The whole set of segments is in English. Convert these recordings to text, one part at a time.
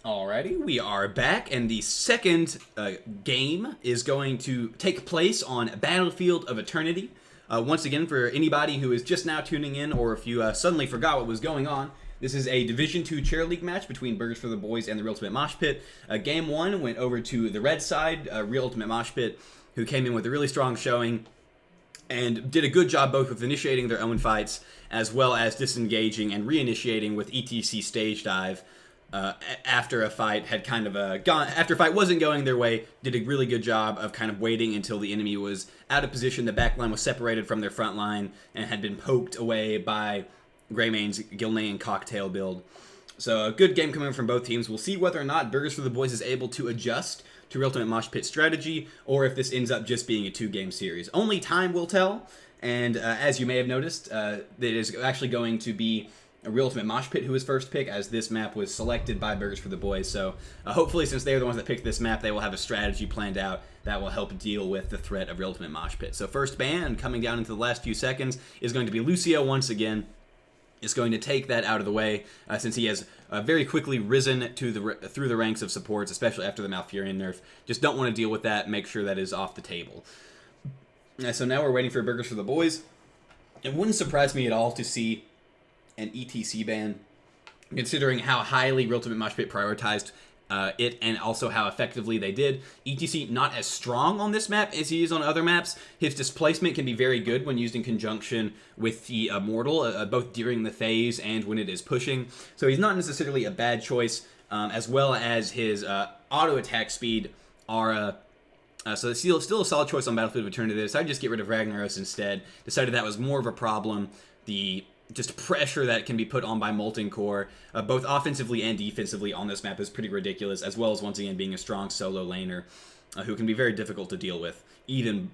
Alrighty, we are back, and the second game is going to take place on Battlefield of Eternity. Once again, for anybody who is just now tuning in, or if you suddenly forgot what was going on, this is a Division 2 Chair League match between Burgers for the Boys and the Real Ultimate Mosh Pit. Game 1 went over to the red side, Real Ultimate Mosh Pit, who came in with a really strong showing and did a good job both with initiating their own fights as well as disengaging and reinitiating with ETC Stage Dive. After a fight had kind of gone, after a fight wasn't going their way, did a really good job of kind of waiting until the enemy was out of position, the back line was separated from their front line, and had been poked away by Greymane's Gilnean cocktail build. So a good game coming from both teams. We'll see whether or not Burgers for the Boys is able to adjust to Real Ultimate Mosh Pit strategy, or if this ends up just being a two-game series. Only time will tell, and as you may have noticed, it is actually going to be a Real Ultimate Mosh Pit who was first pick, as this map was selected by Burgers for the Boys. So hopefully, since they are the ones that picked this map, they will have a strategy planned out that will help deal with the threat of Real Ultimate Mosh Pit. So first ban, coming down into the last few seconds, is going to be Lucio once again. Is going to take that out of the way, since he has very quickly risen to through the ranks of supports, especially after the Malfurion nerf. Just don't want to deal with that. Make sure that is off the table. So now we're waiting for Burgers for the Boys. It wouldn't surprise me at all to see an ETC ban, considering how highly Real Ultimate Mosh Pit prioritized it, and also how effectively they did. ETC not as strong on this map as he is on other maps. His displacement can be very good when used in conjunction with the Immortal, both during the phase and when it is pushing. So he's not necessarily a bad choice, as well as his auto attack speed are so it's still a solid choice on Battlefield of Eternity. They decided to just get rid of Ragnaros instead. Decided that was more of a problem. The just pressure that can be put on by Molten Core, both offensively and defensively on this map, is pretty ridiculous, as well as, once again, being a strong solo laner who can be very difficult to deal with, even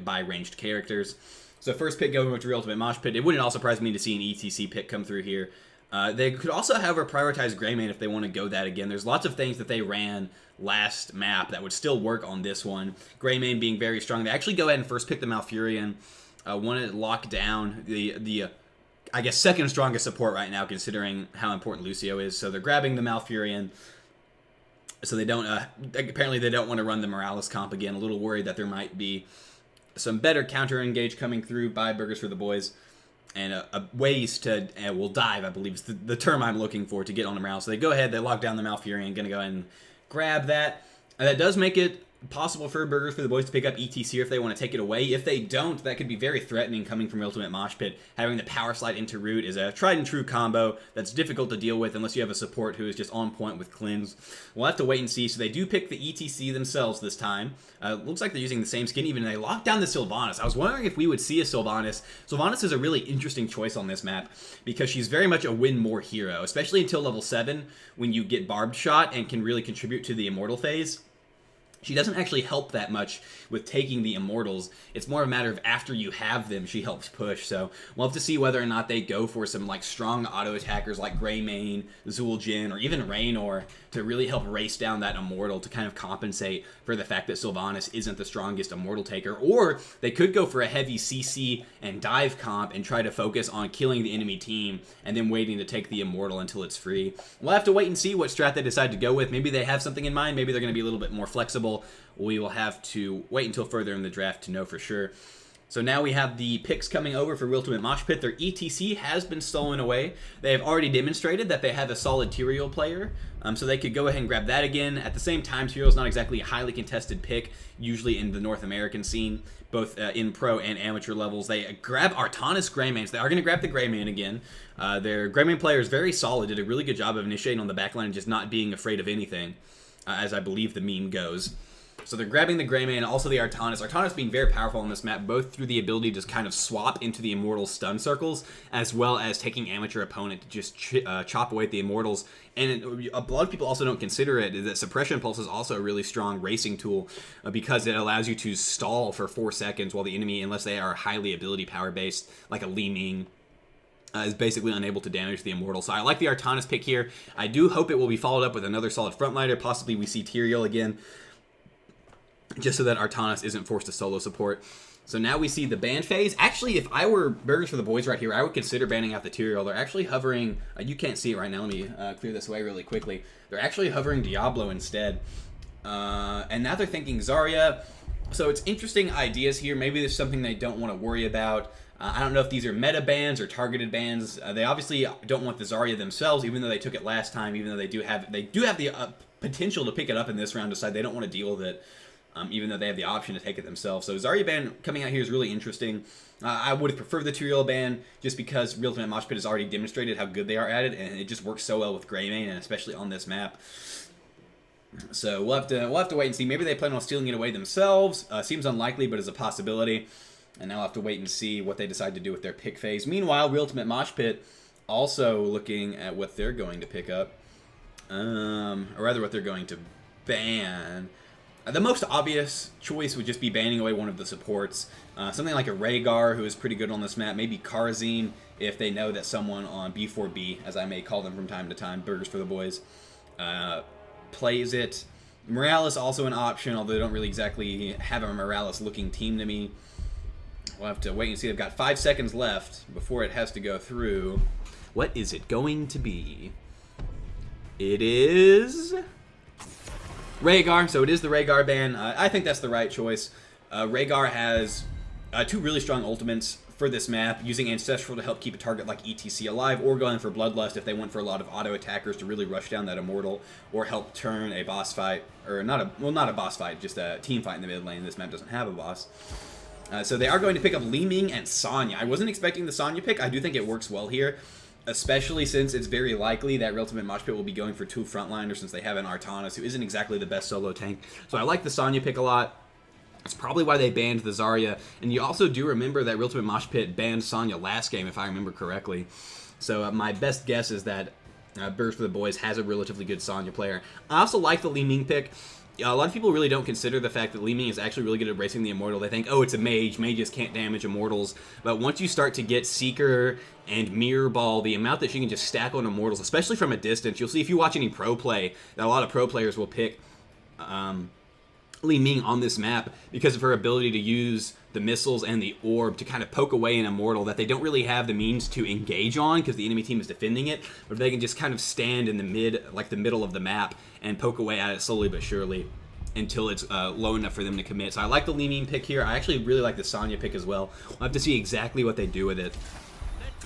by ranged characters. So first pick going with Real Ultimate Mosh Pit. It wouldn't all surprise me to see an ETC pick come through here. They could also, however, prioritize Greymane if they want to go that again. There's lots of things that they ran last map that would still work on this one. Greymane being very strong. They actually go ahead and first pick the Malfurion. Want to lock down the I guess, second strongest support right now, considering how important Lucio is. So they're grabbing the Malfurion. So they don't, apparently they don't want to run the Morales comp again. A little worried that there might be some better counter engage coming through by Burgers for the Boys. And ways to, will dive, I believe is the term I'm looking for, to get on the Morales. So they go ahead, they lock down the Malfurion, going to go ahead and grab that. And that does make it possible for Burgers for the Boys to pick up ETC if they want to take it away. If they don't, that could be very threatening coming from Ultimate Mosh Pit. Having the power slide into root is a tried and true combo that's difficult to deal with unless you have a support who is just on point with cleanse. We'll have to wait and see. So they do pick the ETC themselves this time. Looks like they're using the same skin, even they lock down the Sylvanas. I was wondering if we would see a Sylvanas. Sylvanas is a really interesting choice on this map because she's very much a win more hero, especially until level 7 when you get Barbed Shot and can really contribute to the Immortal phase. She doesn't actually help that much with taking the Immortals. It's more a matter of after you have them, she helps push. So we'll have to see whether or not they go for some like strong auto attackers like Greymane, Zul'jin, or even Raynor to really help race down that Immortal to kind of compensate for the fact that Sylvanas isn't the strongest Immortal taker. Or they could go for a heavy CC and dive comp and try to focus on killing the enemy team and then waiting to take the Immortal until it's free. We'll have to wait and see what strat they decide to go with. Maybe they have something in mind. Maybe they're going to be a little bit more flexible. We will have to wait until further in the draft to know for sure. So now we have the picks coming over for Real Ultimate Mosh Pit. Their ETC has been stolen away. They have already demonstrated that they have a solid Tyrael player, so they could go ahead and grab that again. At the same time, Tyrael is not exactly a highly contested pick, usually in the North American scene, both in pro and amateur levels. They grab Artanis Greymane. So they are going to grab the Greymane again. Their Greymane player is very solid, did a really good job of initiating on the backline and just not being afraid of anything, as I believe the meme goes. So they're grabbing the Greymane and also the Artanis. Artanis being very powerful on this map, both through the ability to kind of swap into the Immortal stun circles, as well as taking amateur opponent to just chop away at the Immortals. And a lot of people also don't consider it, that Suppression Pulse is also a really strong racing tool because it allows you to stall for 4 seconds while the enemy, unless they are highly ability power based, like a Li Ming, is basically unable to damage the Immortal. So I like the Artanis pick here. I do hope it will be followed up with another solid frontliner. Possibly we see Tyrael again, just so that Artanis isn't forced to solo support. So now we see the ban phase. Actually, if I were Burgers for the Boys right here, I would consider banning out the Tyrael. They're actually hovering... you can't see it right now. Let me clear this away really quickly. They're actually hovering Diablo instead. And now they're thinking Zarya. So it's interesting ideas here. Maybe there's something they don't want to worry about. I don't know if these are meta bans or targeted bans. They obviously don't want the Zarya themselves, even though they took it last time, even though they do have the potential to pick it up in this round, decide they don't want to deal with it. Even though they have the option to take it themselves. So Zarya ban coming out here is really interesting. I would have preferred the Tyrael ban just because Real Ultimate Mosh Pit has already demonstrated how good they are at it, and it just works so well with Greymane, and especially on this map. So we'll have to wait and see. Maybe they plan on stealing it away themselves. Seems unlikely, but is a possibility. And now we'll have to wait and see what they decide to do with their pick phase. Meanwhile, Real Ultimate Mosh Pit also looking at what they're going to pick up. Or rather what they're going to ban. The most obvious choice would just be banning away one of the supports. Something like a Rhaegar, who is pretty good on this map. Maybe Karazine, if they know that someone on B4B, as I may call them from time to time, Burgers for the Boys, plays it. Morales also an option, although they don't really exactly have a Morales-looking team to me. We'll have to wait and see. They've got 5 seconds left before it has to go through. What is it going to be? It is... Rhaegar, so it is the Rhaegar ban. I think that's the right choice. Rhaegar has 2 really strong ultimates for this map, using Ancestral to help keep a target like ETC alive, or going for Bloodlust if they went for a lot of auto attackers to really rush down that Immortal, or help turn a boss fight, or not a boss fight, just a team fight in the mid lane. This map doesn't have a boss. So they are going to pick up Li Ming and Sonya. I wasn't expecting the Sonya pick. I do think it works well here, especially since it's very likely that Real Ultimate Mosh Pit will be going for 2 frontliners since they have an Artanis, who isn't exactly the best solo tank. So I like the Sonya pick a lot. That's probably why they banned the Zarya. And you also do remember that Real Ultimate Mosh Pit banned Sonya last game, if I remember correctly. So my best guess is that Burst for the Boys has a relatively good Sonya player. I also like the Li Ming pick. A lot of people really don't consider the fact that Li Ming is actually really good at bracing the Immortal. They think, oh, it's a mage. Mages can't damage Immortals. But once you start to get Seeker and Mirror Ball, the amount that she can just stack on Immortals, especially from a distance, you'll see if you watch any pro play, that a lot of pro players will pick Li Ming on this map because of her ability to use the missiles and the orb to kind of poke away an Immortal that they don't really have the means to engage on because the enemy team is defending it, but if they can just kind of stand in the middle of the map and poke away at it slowly but surely until it's low enough for them to commit. So I like the Li Ming pick here. I actually really like the Sonya pick as well. We'll have to see exactly what they do with it.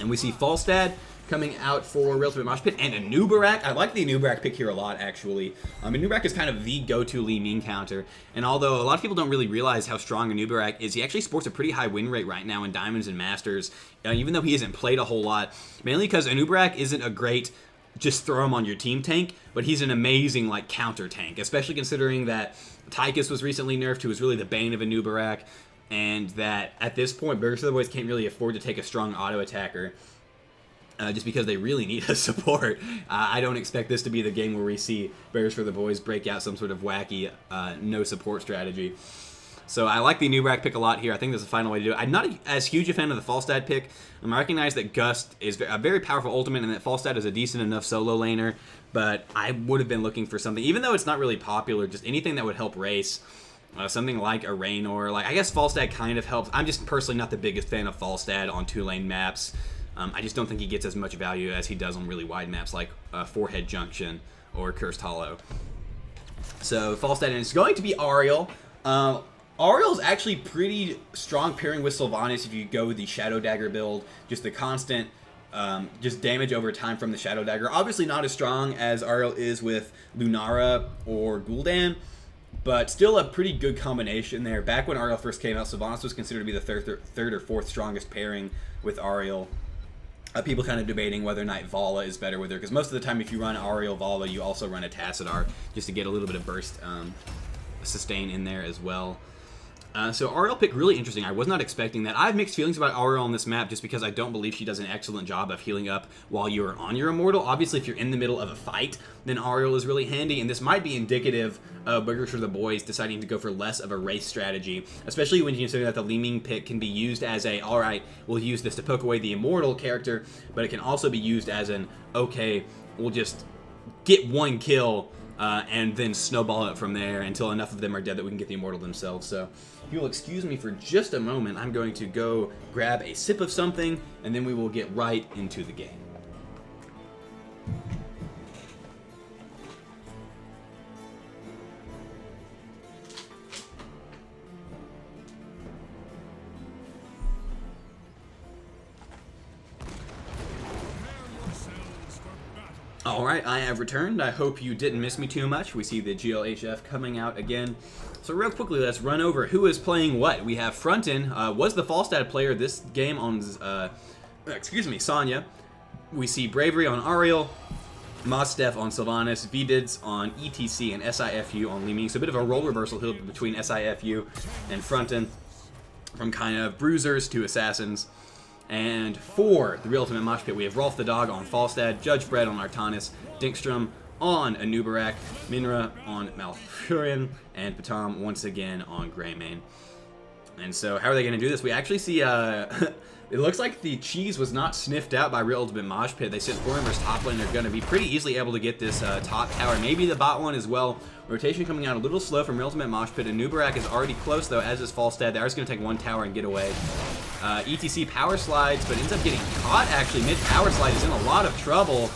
And we see Falstad coming out for Real Ultimate Mosh Pit, and a Nubarak. I like the Nubarak pick here a lot, actually. Nubarak is kind of the go-to Li Ming counter, and although a lot of people don't really realize how strong a Nubarak is, he actually sports a pretty high win rate right now in Diamonds and Masters, even though he hasn't played a whole lot, mainly because a Nubarak isn't a great just throw him on your team tank, but he's an amazing like counter tank, especially considering that Tychus was recently nerfed, who was really the bane of a Nubarak, and that at this point, Burgers for the Boys can't really afford to take a strong auto attacker. Just because they really need a support. I don't expect this to be the game where we see Burgers for the Boys break out some sort of wacky no support strategy. So I like the Nubarak pick a lot here. I think that's the final way to do it. I'm not as huge a fan of the Falstad pick. I recognize that Gust is a very powerful ultimate and that Falstad is a decent enough solo laner, but I would have been looking for something, even though it's not really popular, just anything that would help race. Something like a Raynor. I guess Falstad kind of helps. I'm just personally not the biggest fan of Falstad on 2-lane maps. I just don't think he gets as much value as he does on really wide maps like Forehead Junction or Cursed Hollow. So Falstad, and it's going to be Ariel. Ariel is actually pretty strong pairing with Sylvanas if you go with the Shadow Dagger build. Just the constant just damage over time from the Shadow Dagger. Obviously not as strong as Ariel is with Lunara or Gul'dan, but still a pretty good combination there. Back when Ariel first came out, Sylvanas was considered to be the third or fourth strongest pairing with Ariel. People kind of debating whether or not Vala is better with her, because most of the time if you run Ariel Vala, you also run a Tassadar just to get a little bit of burst sustain in there as well. So Ariel pick, really interesting. I was not expecting that. I have mixed feelings about Ariel on this map just because I don't believe she does an excellent job of healing up while you're on your Immortal. Obviously, if you're in the middle of a fight, then Ariel is really handy, and this might be indicative of Burgers for the Boys deciding to go for less of a race strategy, especially when you consider that the Li Ming pick can be used as a, alright, we'll use this to poke away the Immortal character, but it can also be used as an, okay, we'll just get one kill and then snowball it from there until enough of them are dead that we can get the immortal themselves. So if you'll excuse me for just a moment, I'm going to go grab a sip of something, and then we will get right into the game. Alright, I have returned. I hope you didn't miss me too much. We see the GLHF coming out again. So real quickly, let's run over who is playing what. We have Frontin, was the Falstad player this game on, Sonya. We see Bravery on Ariel, Mostef on Sylvanas, Vidids on ETC, and SIFU on Li Ming. So a bit of a role reversal here between SIFU and Frontin, from kind of bruisers to assassins. And for the Real Ultimate Mosh Pit, we have Rolf the Dog on Falstad, Judge Brett on Artanis, Dinkstrom on Anubarak, Minra on Malfurion, and Patam once again on Greymane. And so how are they going to do this? We actually see, it looks like the cheese was not sniffed out by Real Ultimate Mosh Pit. They said 4 members top lane are going to be pretty easily able to get this top tower, maybe the bot one as well. Rotation coming out a little slow from Real Ultimate Mosh Pit. Anubarak is already close though, as is Falstad. They're just going to take 1 tower and get away. ETC power slides, but ends up getting caught actually. Mid power slide is in a lot of trouble.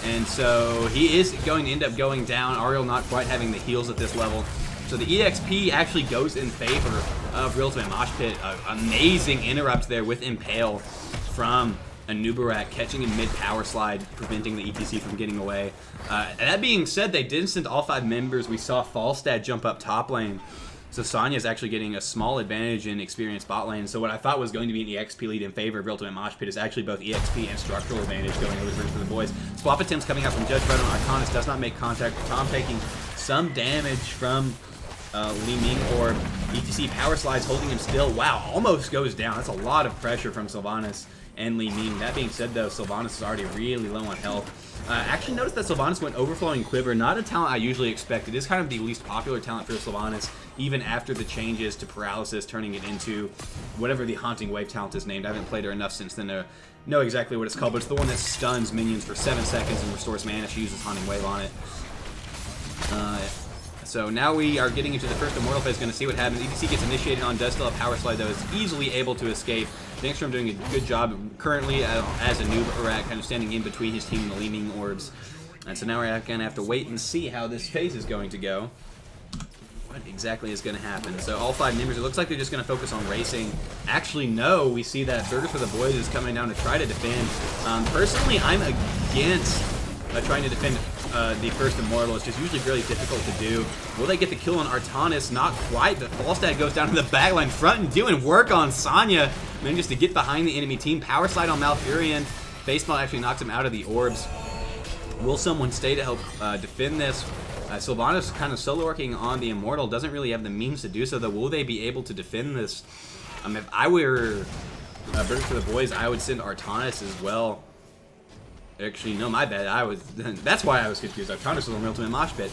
And so he is going to end up going down. Ariel not quite having the heals at this level. So the EXP actually goes in favor of Real Ultimate Mosh Pit. Amazing interrupt there with Impale from Anubarak, catching in mid power slide, preventing the ETC from getting away. That being said, they did send all 5 members. We saw Falstad jump up top lane. So Sonya is actually getting a small advantage in experience bot lane. So what I thought was going to be an EXP lead in favor of Real Ultimate Mosh Pit is actually both EXP and structural advantage going over for the boys. Swap attempts coming out from Judge Brett on Artanis does not make contact. Tom taking some damage from Li Ming Orb. ETC power slides holding him still. Wow, almost goes down. That's a lot of pressure from Sylvanas and Li Ming. That being said though, Sylvanas is already really low on health. Actually noticed that Sylvanas went Overflowing Quiver. Not a talent I usually expect. It is kind of the least popular talent for Sylvanas, even after the changes to Paralysis, turning it into whatever the Haunting Wave talent is named. I haven't played her enough since then to know exactly what it's called, but it's the one that stuns minions for 7 seconds and restores mana. She uses Haunting Wave on it. So now we are getting into the first Immortal phase, going to see what happens. ETC gets initiated on, does still have Power Slide, though is easily able to escape. Dinkstrom doing a good job currently as Anubarak, kind of standing in between his team and the Li Ming Orbs. And so now we're going to have to wait and see how this phase is going to go. What exactly is going to happen? So all 5 members, it looks like they're just going to focus on racing. Actually, no, we see that Burgers for the Boys is coming down to try to defend. Personally, I'm against trying to defend the first Immortal. It's just usually really difficult to do. Will they get the kill on Artanis? Not quite, but Falstad goes down to the backline front and doing work on Sonya. Manages to get behind the enemy team. Power slide on Malfurion. Baseball actually knocks him out of the orbs. Will someone stay to help defend this? Sylvanas kind of solo working on the Immortal. Doesn't really have the means to do so, though. Will they be able to defend this? If I were Burgers for the Boys, I would send Artanis as well. Actually, no, my bad. That's why I was confused. Artanis was on Real Ultimate Mosh Pit.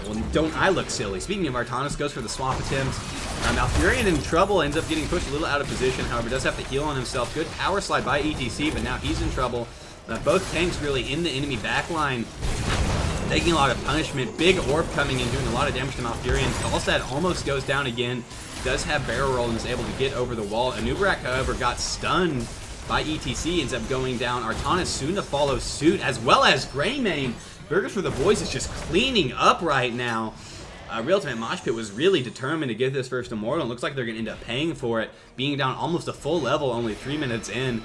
Well, don't I look silly? Speaking of Artanis, goes for the swap attempt. Malfurion in trouble, ends up getting pushed a little out of position. However, does have to heal on himself. Good power slide by ETC, but now he's in trouble. Both tanks really in the enemy backline, taking a lot of punishment. Big orb coming in, doing a lot of damage to Malfurion. Falstad almost goes down again. Does have barrel roll and is able to get over the wall. Anubarak, however, got stunned by ETC, ends up going down. Artanis soon to follow suit, as well as Greymane. Burgers for the Boys is just cleaning up right now. Real Ultimate Mosh Pit was really determined to get this first Immortal. It looks like they're going to end up paying for it, being down almost a full level, only 3 minutes in.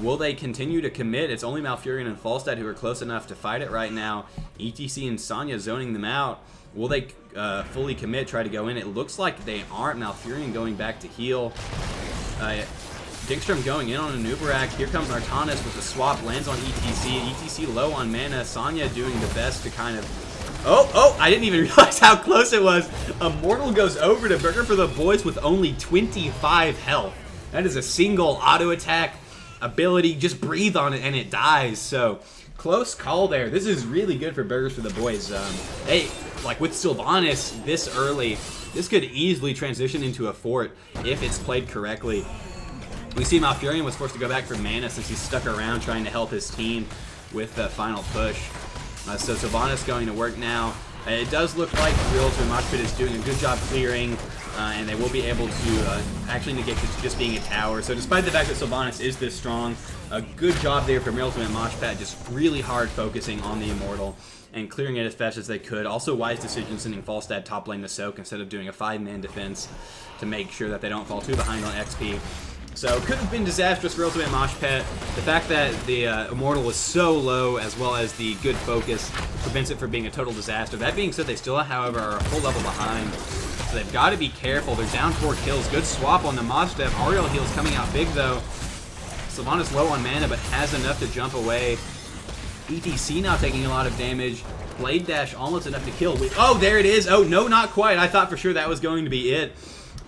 Will they continue to commit? It's only Malfurion and Falstad who are close enough to fight it right now. ETC and Sonya zoning them out. Will they fully commit, try to go in? It looks like they aren't. Malfurion going back to heal. Dinkstrom going in on Anubarak. Here comes Artanis with the swap, lands on ETC. ETC low on mana. Sonya doing the best to kind of... Oh, I didn't even realize how close it was. Immortal goes over to Burger for the Boys with only 25 health. That is a single auto attack ability. Just breathe on it and it dies. So, close call there. This is really good for Burgers for the Boys. Hey, like with Sylvanas this early, this could easily transition into a fort if it's played correctly. We see Malfurion was forced to go back for mana since he's stuck around trying to help his team with the final push. So Sylvanas going to work now. It does look like the Ultimate Mosh Pit is doing a good job clearing, and they will be able to actually negate this just being a tower. So despite the fact that Sylvanas is this strong, a good job there from Ultimate Mosh Pit, just really hard focusing on the Immortal and clearing it as fast as they could. Also wise decision sending Falstad top lane to soak instead of doing a 5-man defense to make sure that they don't fall too behind on XP. So could have been disastrous for Ultimate Mosh Pit. The fact that the Immortal was so low, as well as the good focus, prevents it from being a total disaster. That being said, they still, however, are a full level behind. So they've got to be careful. They're down 4 kills. Good swap on the Mosh Dev. Ariel heals coming out big, though. Sylvanas low on mana, but has enough to jump away. ETC now taking a lot of damage. Blade Dash almost enough to kill. Oh, there it is. Oh, no, not quite. I thought for sure that was going to be it.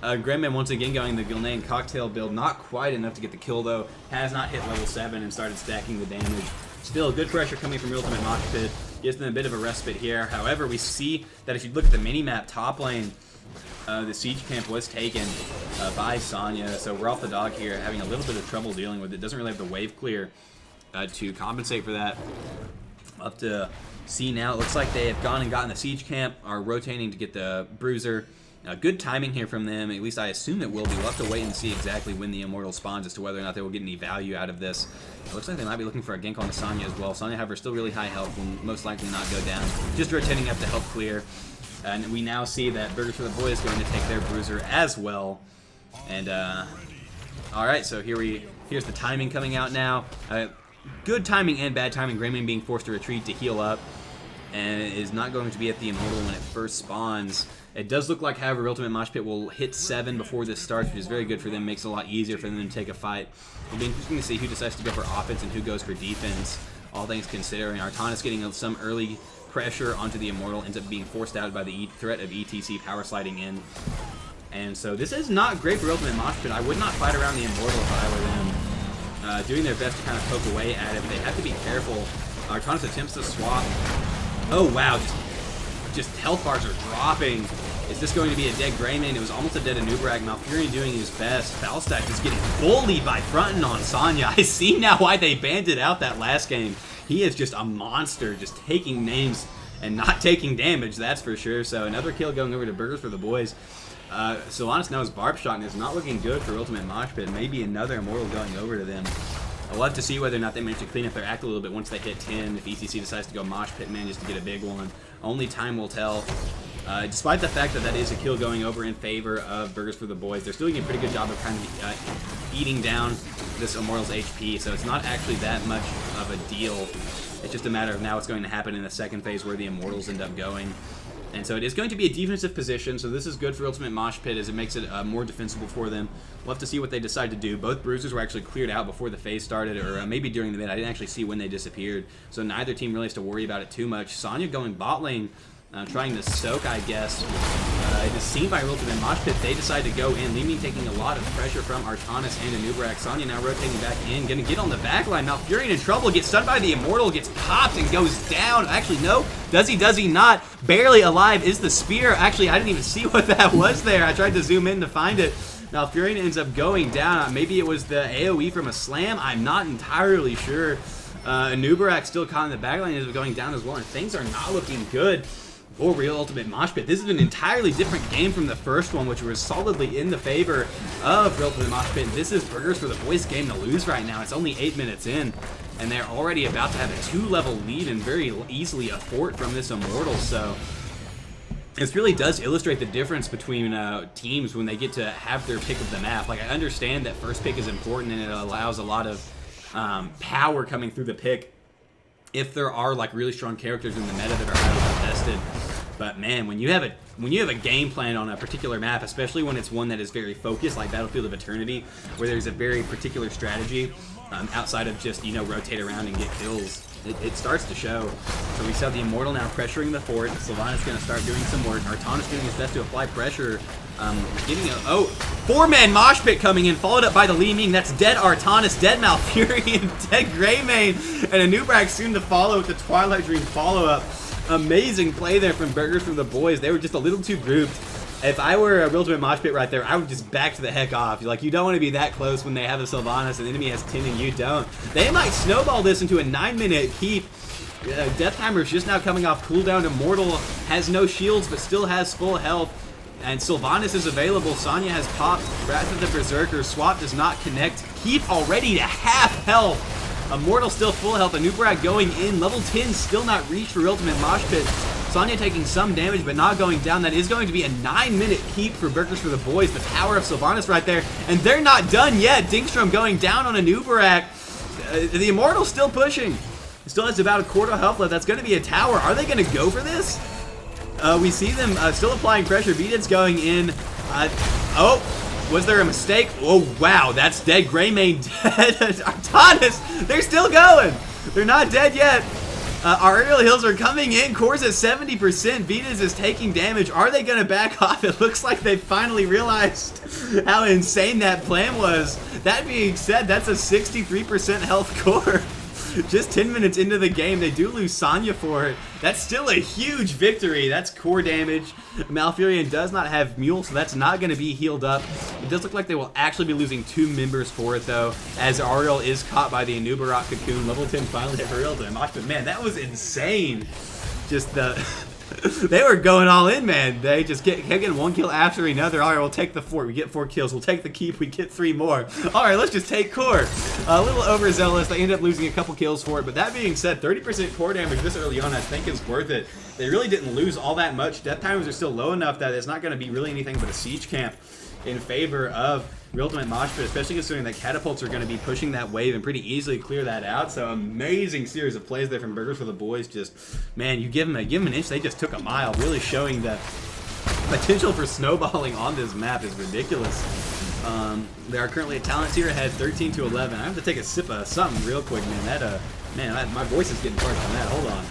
Grandman once again going the Gilnean cocktail build. Not quite enough to get the kill, though. Has not hit level 7 and started stacking the damage. Still, good pressure coming from Ultimate Mosh Pit. Gives them a bit of a respite here. However, we see that if you look at the mini-map top lane, the siege camp was taken by Sonya. So we're off the dog here, having a little bit of trouble dealing with it. Doesn't really have the wave clear to compensate for that. Up to see now. It looks like they have gone and gotten the siege camp, are rotating to get the bruiser. Good timing here from them. At least I assume it will be. We'll have to wait and see exactly when the Immortal spawns as to whether or not they will get any value out of this. It looks like they might be looking for a gank on the Sonya as well. Sonya, however, still really high health, will most likely not go down. Just rotating up to help clear. And we now see that Burgers for the Boys is going to take their bruiser as well. And, alright, so here's the timing coming out now. Good timing and bad timing. Greyman being forced to retreat to heal up. And it is not going to be at the Immortal when it first spawns. It does look like, however, Ultimate Mosh Pit will hit 7 before this starts, which is very good for them. Makes it a lot easier for them to take a fight. It'll be interesting to see who decides to go for offense and who goes for defense, all things considering. Artanis getting some early pressure onto the Immortal, ends up being forced out by the threat of ETC power sliding in. And so this is not great for Ultimate Mosh Pit. I would not fight around the Immortal if I were them. Doing their best to kind of poke away at it, but they have to be careful. Artanis attempts to swap. Oh, wow. Just health bars are dropping. Is this going to be a dead Greyman? It was almost a dead Anub'arak. Malfurion doing his best. Falstad just getting bullied by fronting on Sonya. I see now why they banned it out that last game. He is just a monster, just taking names and not taking damage, that's for sure. So another kill going over to Burgers for the Boys. Sylvanas now is Barb Shot and is not looking good for Ultimate Mosh Pit. Maybe another Immortal going over to them. I'll love to see whether or not they manage to clean up their act a little bit once they hit 10. If ETC decides to go Mosh Pit, manages to get a big one. Only time will tell. Despite the fact that that is a kill going over in favor of Burgers for the Boys, they're still doing a pretty good job of kind of eating down this Immortal's HP, so it's not actually that much of a deal. It's just a matter of now what's going to happen in the second phase where the Immortals end up going. And so it is going to be a defensive position, so this is good for Ultimate Mosh Pit as it makes it more defensible for them. We'll have to see what they decide to do. Both bruisers were actually cleared out before the phase started, or maybe during the mid. I didn't actually see when they disappeared, so neither team really has to worry about it too much. Sonya going bot lane, trying to soak, I guess. It is seen by Ultimate Mosh Pit. They decide to go in. Leeming taking a lot of pressure from Artanis and Anub'arak. Sonya now rotating back in. Gonna get on the back line. Malfurion in trouble. Gets stunned by the Immortal. Gets popped and goes down. Actually, no. Does he not? Barely alive is the spear. Actually, I didn't even see what that was there. I tried to zoom in to find it. Malfurion ends up going down. Maybe it was the AoE from a slam. I'm not entirely sure. Anub'arak still caught in the back line. Ends up going down as well. And things are not looking good for real Ultimate Mosh Pit. This is an entirely different game from the first one, which was solidly in the favor of real Ultimate Mosh Pit. This is Burgers for the Boys game to lose right now. It's only 8 minutes in, and they're already about to have a 2-level lead and very easily a fort from this Immortal. So this really does illustrate the difference between teams when they get to have their pick of the map. Like, I understand that first pick is important and it allows a lot of power coming through the pick if there are like really strong characters in the meta that are highly contested. But man, when you have a game plan on a particular map, especially when it's one that is very focused, like Battlefield of Eternity, where there's a very particular strategy outside of just, you know, rotate around and get kills, it starts to show. So we saw the Immortal now pressuring the fort. Sylvanas going to start doing some work. Artanis doing his best to apply pressure. Getting a 4-man Mosh Pit coming in, followed up by the Li Ming. That's dead Artanis, dead Malfurion, dead Greymane, and Anub'arak soon to follow with the Twilight Dream follow-up. Amazing play there from Burgers for the Boys. They were just a little too grouped. If I were a Ultimate Mosh Pit right there, I would just back the heck off. Like, you don't want to be that close when they have a Sylvanas and the enemy has 10 and you don't. They might snowball this into a 9-minute keep. Deathhammer's just now coming off cooldown. Immortal has no shields, but still has full health. And Sylvanas is available. Sonya has popped. Wrath of the Berserker. Swap does not connect. Keep already to half health. Immortal still full health. Anubarak going in. Level 10 still not reached for Ultimate Mosh Pit. Sonya taking some damage, but not going down. That is going to be a 9-minute keep for Burgers for the Boys. The Tower of Sylvanas right there. And they're not done yet. Dinkstrom going down on Anubarak. The Immortal's still pushing. Still has about a quarter health left. That's going to be a tower. Are they going to go for this? We see them still applying pressure. Beated's going in. Oh, was there a mistake? Oh, wow. That's dead. Greymane dead. Artanis, they're still going. They're not dead yet. Our aerial heals are coming in. Core's at 70%. Beated's is taking damage. Are they going to back off? It looks like they finally realized how insane that plan was. That being said, that's a 63% health Core. Just 10 minutes into the game, they do lose Sonya for it. That's still a huge victory. That's core damage. Malfurion does not have Mule, so that's not going to be healed up. It does look like they will actually be losing 2 members for it, though, as Ariel is caught by the Anubarak Cocoon. Level 10 finally hurled him. But man, that was insane. Just the... They were going all in, man. They just kept getting 1 kill after another. All right, we'll take the fort. We get 4 kills. We'll take the keep. We get 3 more. All right, let's just take core. A little overzealous. They end up losing a couple kills for it. But that being said, 30% core damage this early on, I think, is worth it. They really didn't lose all that much. Death timers are still low enough that it's not going to be really anything but a siege camp in favor of Real Ultimate Mosh Pit, especially considering that catapults are going to be pushing that wave and pretty easily clear that out. So amazing series of plays there from Burgers for the Boys. Just, man, you give them an inch, they just took a mile, really showing the potential for snowballing on this map is ridiculous. There are currently a talent tier ahead, 13 to 11. I have to take a sip of something real quick, man. My voice is getting parched on that. Hold on.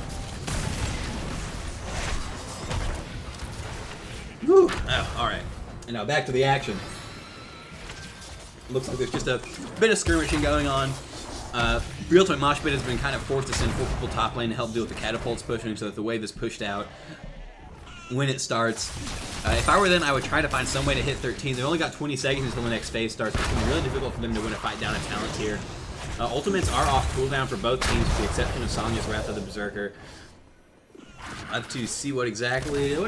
Whew. Oh, all right. And now back to the action. Looks like there's just a bit of skirmishing going on. Real Ultimate Mosh Pit has been kind of forced to send 4 people top lane to help deal with the catapults pushing, so that the wave is pushed out when it starts. If I were them, I would try to find some way to hit 13. They've only got 20 seconds until the next phase starts. It's going to be really difficult for them to win a fight down a talent tier. Ultimates are off cooldown for both teams, with the exception of Sonya's Wrath of the Berserker. To see what exactly is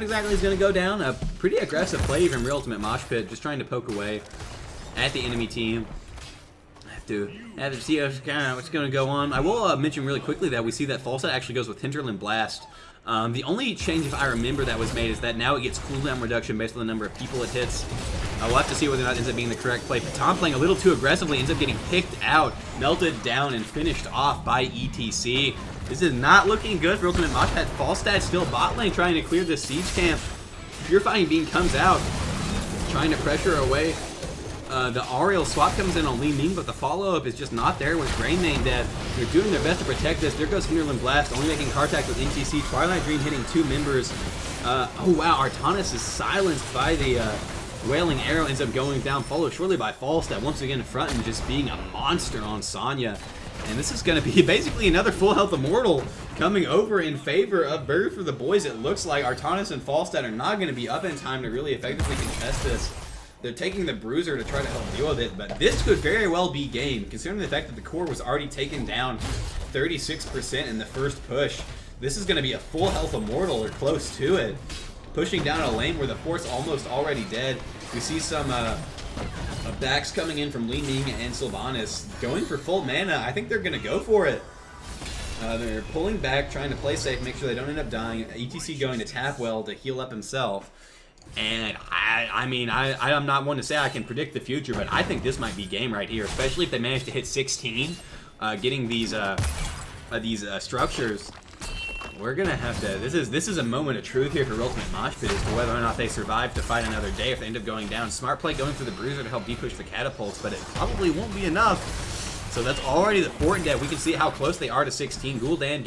going to go down. A pretty aggressive play from Real Ultimate Mosh Pit, just trying to poke away at the enemy team. I have to see what's going to go on. I will mention really quickly that we see that Falstad actually goes with Hinterland Blast. The only change, if I remember, that was made is that now it gets cooldown reduction based on the number of people it hits. We'll have to see whether or not it ends up being the correct play. Tom playing a little too aggressively ends up getting picked out, melted down, and finished off by ETC. This is not looking good for Ultimate Mosh Pit. Falstad still bot lane trying to clear this siege camp. Purifying Beam comes out, trying to pressure away. The Ariel swap comes in on Li Ming, but the follow-up is just not there with Greymane dead. They're doing their best to protect this. There goes Hinterland Blast, only making contact with NTC. Twilight Dream hitting 2 members. Oh wow, Artanis is silenced by the Wailing Arrow, ends up going down, followed shortly by Falstad, once again in front and just being a monster on Sonya. And this is going to be basically another full health Immortal coming over in favor of Burgers for the Boys. It looks like Artanis and Falstad are not going to be up in time to really effectively contest this. They're taking the Bruiser to try to help deal with it, but this could very well be game, considering the fact that the core was already taken down 36% in the first push. This is going to be a full health Immortal or close to it, pushing down a lane where the fort's almost already dead. We see some backs coming in from Li Ming and Sylvanas going for full mana. I think they're going to go for it. They're pulling back, trying to play safe, make sure they don't end up dying. ETC going to tap well to heal up himself. And I'm not one to say I can predict the future, but I think this might be game right here, especially if they manage to hit 16, getting these structures. We're gonna have to. This is a moment of truth here for Ultimate Mosh Pit as to whether or not they survive to fight another day. If they end up going down, smart play going for the Bruiser to help depush the catapults, but it probably won't be enough. So that's already the fort dead. We can see how close they are to 16. Greymane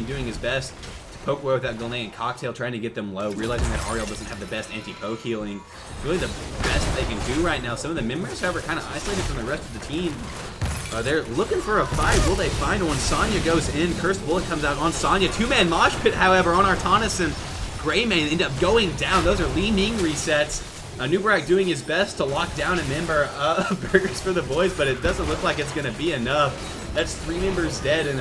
doing his best to poke away with that Grenade Cocktail, trying to get them low, realizing that Ariel doesn't have the best anti-poke healing. Really the best they can do right now. Some of the members, however, kind of isolated from the rest of the team. They're looking for a fight. Will they find one? Sonya goes in. Cursed Bullet comes out on Sonya. 2-man Mosh Pit, however, on Artanis and Greymane end up going down. Those are Li Ming resets. Anubarak doing his best to lock down a member of Burgers for the Boys, but it doesn't look like it's going to be enough. That's 3 members dead, and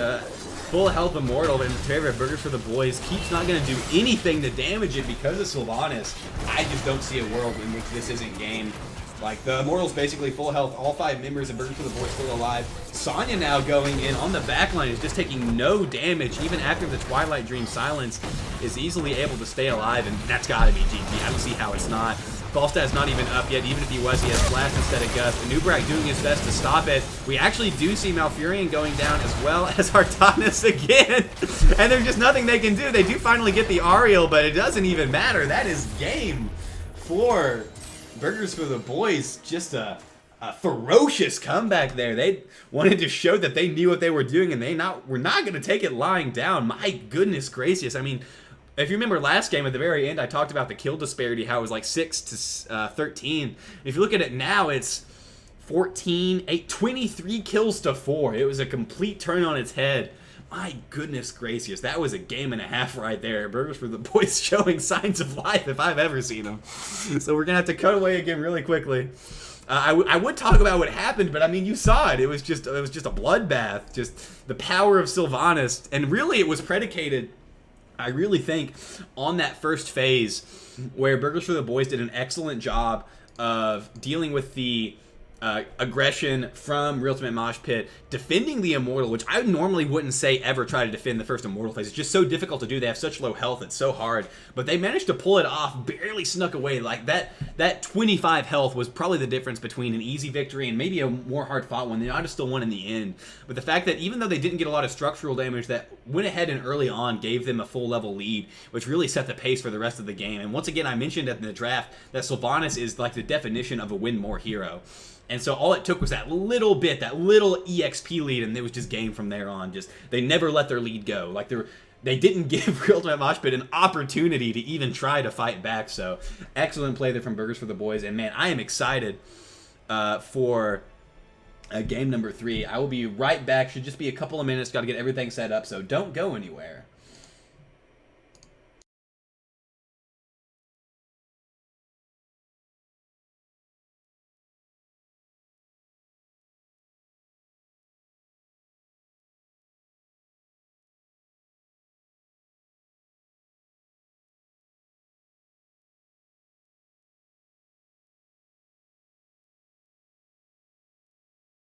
full health Immortal in favor of Burgers for the Boys. Keep's not going to do anything to damage it because of Sylvanas. I just don't see a world in which this isn't game. Like, the Immortal's basically full health, all 5 members, and Burgers for the Boys still alive. Sonya now going in on the backline is just taking no damage, even after the Twilight Dream silence, is easily able to stay alive, and that's got to be GG. I don't see how it's not. Falstad's not even up yet. Even if he was, he has Flash instead of Gust. Nubrak doing his best to stop it. We actually do see Malfurion going down as well as Artanis again. And there's just nothing they can do. They do finally get the Ariel, but it doesn't even matter. That is game for Burgers for the Boys. Just a ferocious comeback there. They wanted to show that they knew what they were doing, and were not going to take it lying down. My goodness gracious. I mean, if you remember last game at the very end, I talked about the kill disparity, how it was like 6 to 13. If you look at it now, it's 14, 8, 23 kills to 4. It was a complete turn on its head. My goodness gracious, that was a game and a half right there. Burgers for the Boys showing signs of life if I've ever seen them. So we're going to have to cut away again really quickly. I would talk about what happened, but I mean, you saw it. It was just a bloodbath. Just the power of Sylvanas. And really, it was predicated, I really think, on that first phase where Burgers for the Boys did an excellent job of dealing with the aggression from Real Ultimate Mosh Pit, defending the Immortal, which I normally wouldn't say ever try to defend the first Immortal phase. It's just so difficult to do. They have such low health. It's so hard. But they managed to pull it off, barely snuck away. Like that 25 health was probably the difference between an easy victory and maybe a more hard-fought one. They might have still won in the end. But the fact that even though they didn't get a lot of structural damage, that went ahead and early on gave them a full-level lead, which really set the pace for the rest of the game. And once again, I mentioned at the draft that Sylvanas is like the definition of a win-more hero. And so all it took was that little bit, that little EXP lead, and it was just game from there on. Just they never let their lead go. Like they didn't give Real Ultimate Mosh Pit an opportunity to even try to fight back. So excellent play there from Burgers for the Boys. And man, I am excited for game number 3. I will be right back. Should just be a couple of minutes. Got to get everything set up. So don't go anywhere.